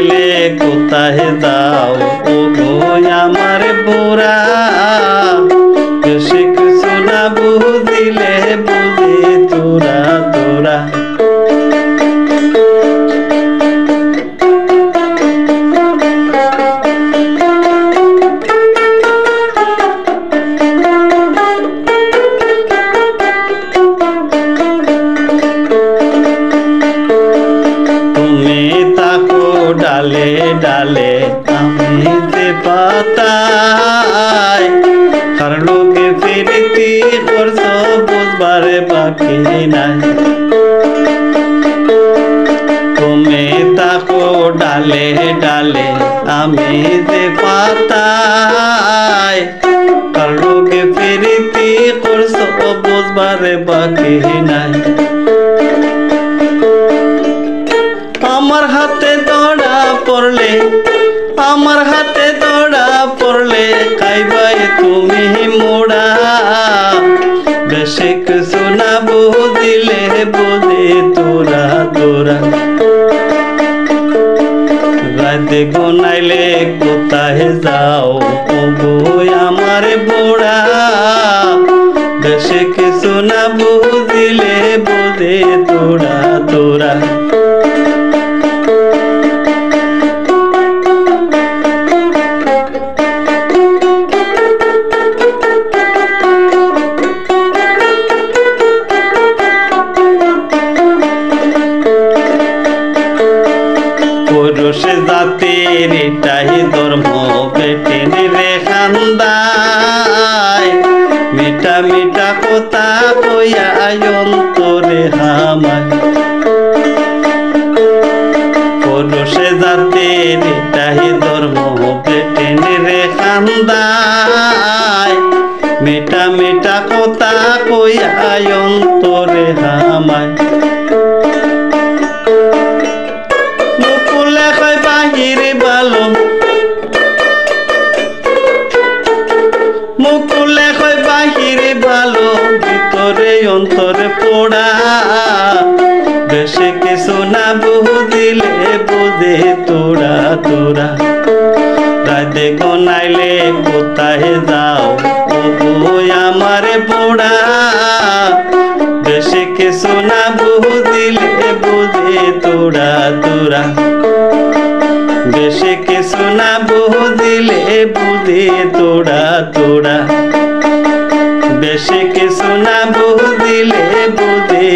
নাইলে কোথায় যাও ও গো আমার বুড়া বেশি কিছু না বুঝিলে বুঝি তোরা তোরা ডালে ডালে আমি যে পাতায় কার লোকে ফিরতি করছো বুঝবারে বাকি নাই তুমি তাকো ডালে ডালে আমি যে পাতায় কার লোকে ফিরতি করছো বুঝবারে বাকি নাই আমার হাতে ধরা পড়লে আমার হাতে ধরা পড়লে খাইবাই তুমি মোড়া বেশি কিছু না বুঝিলে বুঝি তোরা তোরা রাতে গোনাইলে কোথায় যাও ও গো আমার বুড়া বেশি কিছু না বুঝিলে বুঝি তোরা তোরা পুরুষ জাতির এটাই ধর্ম বেটেন রে খান্দায় মিঠা মিঠা কথা কইয়া অন্তরে হামায় পুরুষ জাতির এটাই ধর্ম বেটেন রে খান্দায় মিঠা মিঠা কথা কইয়া অন্তরে হামায় মুকুলে কই বাহিরে ভালো ভিতরে অন্তরে পোড়া বেশি কিছু না বুঝিলে বুঝে তোরা তোরা রাতে গোনাইলে কোথায় যাও ও গো আমার পোড়া বেশি কিছু না বুঝিলে বুঝে তোরা তোরা বেশি কিছু না বুঝিলে বুঝি তোরা তোরা বেশি কিছু না বুঝিলে বুঝি